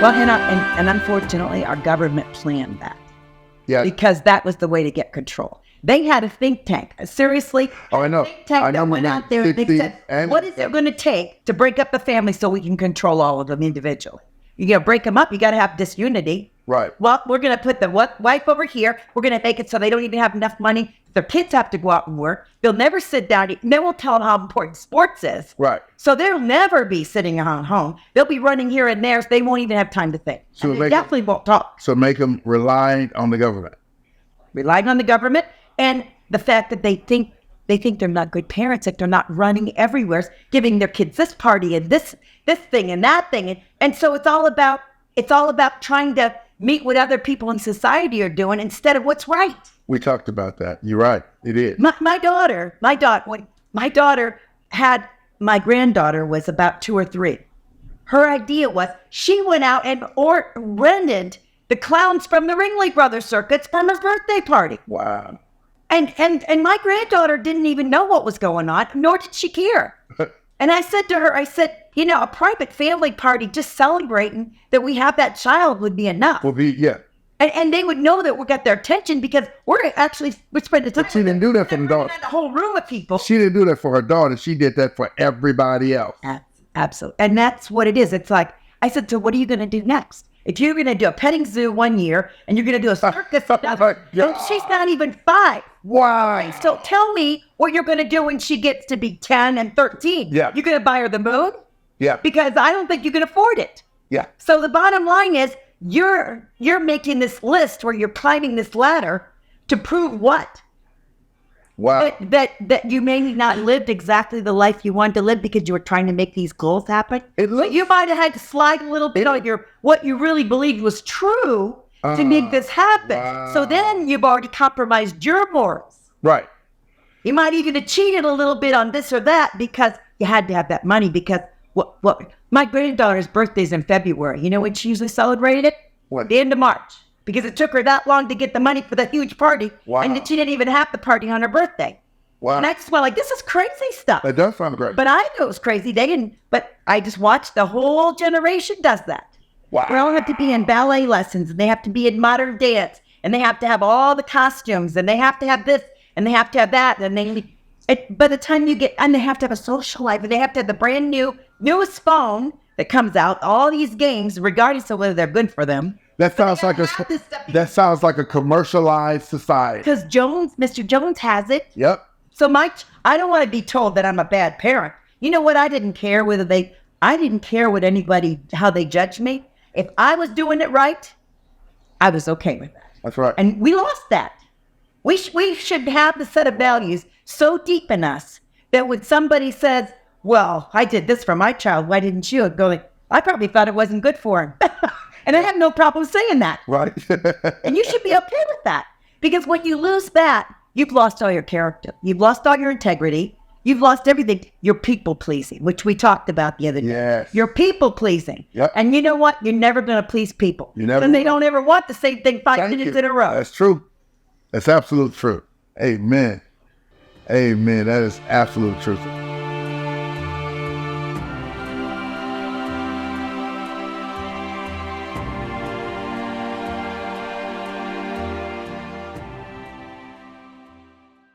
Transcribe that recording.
Well, and unfortunately, our government planned that. Yeah. Because that was the way to get control. They had a think tank. Seriously. Oh, I know. Think tank that went out there and they said, what is it going to take to break up the family so we can control all of them individually? You got to break them up. You got to have disunity. Right. Well, we're going to put the wife over here. We're going to make it so they don't even have enough money. Their kids have to go out and work. They'll never sit down. They won't tell them how important sports is. Right. So they'll never be sitting around home. They'll be running here and there. So they won't even have time to think. So they definitely won't talk. So make them rely on the government. Relying on the government and the fact that they think they're not good parents, that they're not running everywhere, giving their kids this party and this thing and that thing. And so it's all about trying to meet what other people in society are doing instead of what's right. We talked about that. You're right. It is. My daughter had, my granddaughter was about 2 or 3. Her idea was she went out and rented the clowns from the Ringling Brothers circuits from her birthday party. Wow. And my granddaughter didn't even know what was going on, nor did she care. And I said to her, a private family party just celebrating that we have that child would be enough. Yeah. And they would know that we got their attention because we're spending time. But she didn't do that for the daughter. A whole room of people. She didn't do that for her daughter. She did that for everybody else. Absolutely. And that's what it is. It's like, I said, so what are you going to do next? If you're going to do a petting zoo one year and you're going to do a circus another, and she's not even 5. Wow. So tell me what you're going to do when she gets to be 10 and 13. Yeah. You're going to buy her the moon? Yeah. Because I don't think you can afford it. Yeah. So the bottom line is you're making this list where you're climbing this ladder to prove what? Wow. That you may not lived exactly the life you wanted to live because you were trying to make these goals happen. You might have had to slide a little bit on what you really believed was true to make this happen. Wow. So then you've already compromised your morals. Right. You might even have cheated a little bit on this or that because you had to have that money because my granddaughter's birthday's in February. You know when she usually celebrated it? What? The end of March. Because it took her that long to get the money for the huge party. Wow. And she didn't even have the party on her birthday. Wow. And I just went like, this is crazy stuff. It does sound great. But I knew it was crazy. They didn't, but I just watched the whole generation does that. Wow. They all have to be in ballet lessons and they have to be in modern dance and they have to have all the costumes and they have to have this and they have to have that. And by the time and they have to have a social life and they have to have the newest phone that comes out, all these games, regardless of whether they're good for them. That sounds like a commercialized society. Because Mr. Jones has it. Yep. So I don't want to be told that I'm a bad parent. You know what? I didn't care how they judged me. If I was doing it right, I was okay with that. That's right. And we lost that. We should have the set of values so deep in us that when somebody says, well, I did this for my child, why didn't you? I'd go like, I probably thought it wasn't good for him. And I have no problem saying that. Right. And you should be okay with that. Because when you lose that, you've lost all your character. You've lost all your integrity. You've lost everything. You're people pleasing, which we talked about the other day. Yes. You're people pleasing. Yep. And you know what? You're never going to please people. And they don't ever want the same thing 5 minutes in a row. That's true. That's absolute truth. Amen. Amen. That is absolute truth.